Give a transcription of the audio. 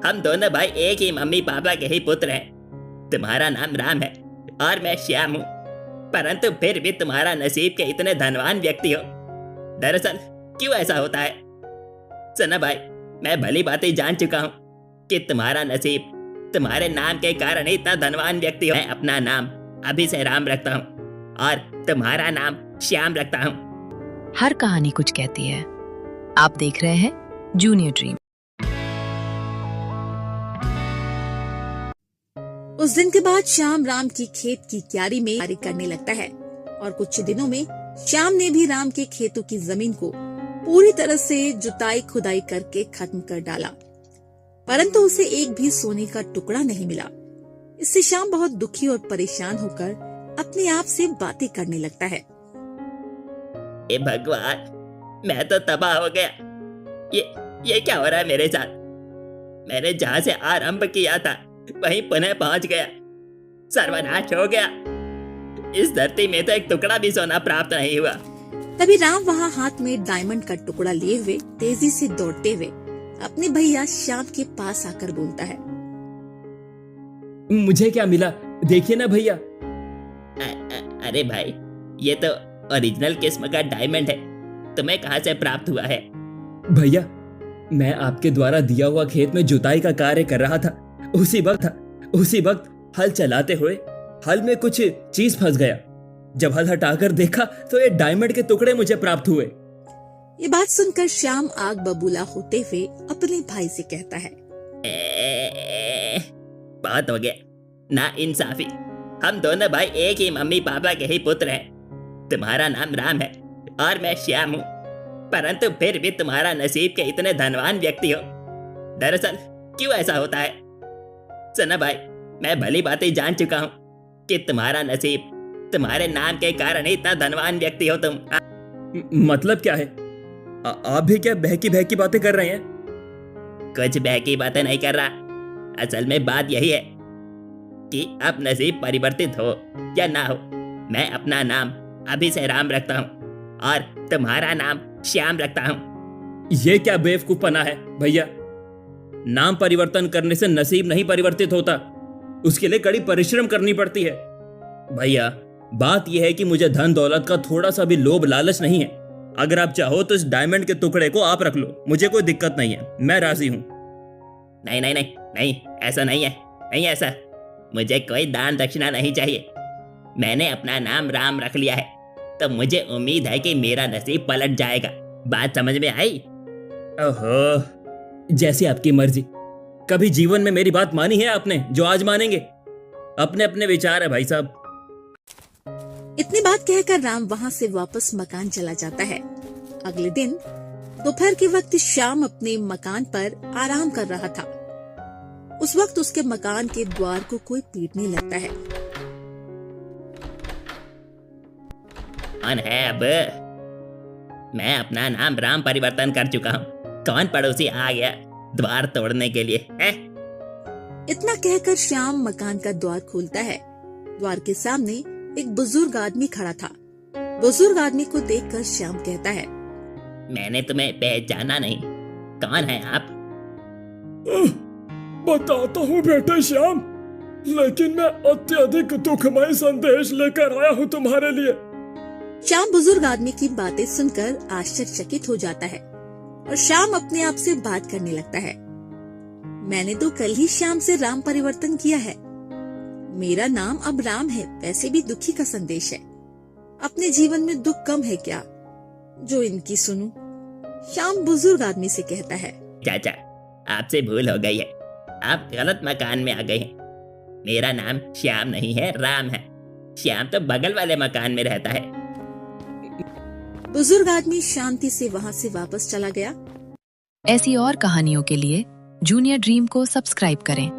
हम दोनों भाई एक ही मम्मी पापा के ही पुत्र हैं। तुम्हारा नाम राम है और मैं श्याम हूँ, परंतु फिर भी तुम्हारा नसीब के इतने धनवान व्यक्ति हो। दरअसल क्यों ऐसा होता है? सुनो भाई, मैं भली भांति जान चुका हूँ कि तुम्हारा नसीब तुम्हारे नाम के कारण ही इतना धनवान व्यक्ति हो। मैं अपना नाम अभी से राम रखता हूँ और तुम्हारा नाम श्याम रखता हूँ। हर कहानी कुछ कहती है। आप देख रहे हैं जूनियर ड्रीम। उस दिन के बाद श्याम राम की खेत की क्यारी में कार्य करने लगता है और कुछ दिनों में श्याम ने भी राम के खेतों की जमीन को पूरी तरह से जुताई खुदाई करके खत्म कर डाला, परंतु उसे एक भी सोने का टुकड़ा नहीं मिला। इससे श्याम बहुत दुखी और परेशान होकर अपने आप से बातें करने लगता है। हे भगवान, मैं तो तबाह हो गया। ये क्या हो रहा है मेरे साथ? मैंने जहाँ से आरंभ किया था वहीं पुनः पहुंच गया। सर्वनाश हो गया। इस धरती में तो एक टुकड़ा भी सोना प्राप्त नहीं हुआ। तभी राम वहाँ हाथ में डायमंड का टुकड़ा लिए हुए तेजी से दौड़ते हुए अपने भैया श्याम के पास आकर बोलता है, मुझे क्या मिला? देखिए ना भैया। अरे भाई, ये तो ओरिजिनल किस्म का डायमंड है। तुम्हें कहाँ से प्राप्त हुआ है? भैया, मैं आपके द्वारा दिया हुआ खेत में जुताई का कार्य कर रहा था। उसी वक्त हल चलाते हुए हल में कुछ चीज फंस गया। जब हल हटाकर देखा तो ये डायमंड के टुकड़े मुझे प्राप्त हुए। ये बात सुनकर श्याम आग बबूला होते हुए अपने भाई से कहता है, बहुत हो गया ना इंसाफी। हम दोनों भाई एक ही मम्मी पापा के ही पुत्र हैं। तुम्हारा नाम राम है और मैं श्याम हूँ, परंतु फिर भी तुम्हारा नसीब के इतने धनवान व्यक्ति हो। दरअसल क्यों ऐसा होता है? सुनो भाई, मैं भली भांति जान चुका हूँ कि तुम्हारा नसीब तुम्हारे नाम के कारण ही इतना धनवान व्यक्ति हो तुम। मतलब क्या है? आप भी क्या बहकी बहकी बातें कर रहे हैं? कुछ बहकी बातें नहीं कर रहा। असल में बात यही है कि अब नसीब परिवर्तित हो या ना हो, मैं अपना नाम अभी से राम रखता हूँ और तुम्हारा नाम श्याम रखता हूँ। ये क्या बेवकूफपना है भैया? नाम परिवर्तन करने से नसीब नहीं परिवर्तित होता, उसके लिए कड़ी परिश्रम करनी पड़ती है। भैया, बात यह है कि मुझे धन दौलत का थोड़ा सा भी लोभ लालच नहीं है। अगर आप चाहो तो इस डायमंड के टुकड़े को आप रख लो, मुझे कोई दिक्कत नहीं है, मैं राजी हूँ। नहीं नहीं नहीं नहीं, ऐसा नहीं है, नहीं ऐसा। मुझे कोई दान दक्षिणा नहीं चाहिए। मैंने अपना नाम राम रख लिया है तो मुझे उम्मीद है कि मेरा नसीब पलट जाएगा। बात समझ में आई? ओहो, जैसी आपकी मर्जी। कभी जीवन में मेरी बात मानी है आपने जो आज मानेंगे? अपने अपने विचार है भाई साहब। इतनी बात कहकर राम वहाँ से वापस मकान चला जाता है। अगले दिन दोपहर के वक्त श्याम अपने मकान पर आराम कर रहा था। उस वक्त उसके मकान के द्वार को कोई पीटने लगता है। कौन है अब? मैं अपना नाम राम परिवर्तन कर चुका हूँ। कौन पड़ोसी आ गया द्वार तोड़ने के लिए है? इतना कहकर श्याम मकान का द्वार खोलता है। द्वार के सामने एक बुजुर्ग आदमी खड़ा था। बुजुर्ग आदमी को देखकर श्याम कहता है, मैंने तुम्हें पहचाना नहीं, कौन है आप? बताता हूँ बेटे श्याम, लेकिन मैं अत्यधिक दुखमय संदेश लेकर आया हूँ तुम्हारे लिए। श्याम बुजुर्ग आदमी की बातें सुनकर आश्चर्यचकित हो जाता है और श्याम अपने आप से बात करने लगता है, मैंने तो कल ही श्याम से राम परिवर्तन किया है। मेरा नाम अब राम है। वैसे भी दुखी का संदेश है। अपने जीवन में दुख कम है क्या जो इनकी सुनूं? श्याम बुजुर्ग आदमी से कहता है, चाचा, आपसे भूल हो गई है। आप गलत मकान में आ गए हैं। मेरा नाम श्याम नहीं है, राम है। श्याम तो बगल वाले मकान में रहता है। बुजुर्ग आदमी शांति से वहाँ से वापस चला गया। ऐसी और कहानियों के लिए जूनियर ड्रीम को सब्सक्राइब करें।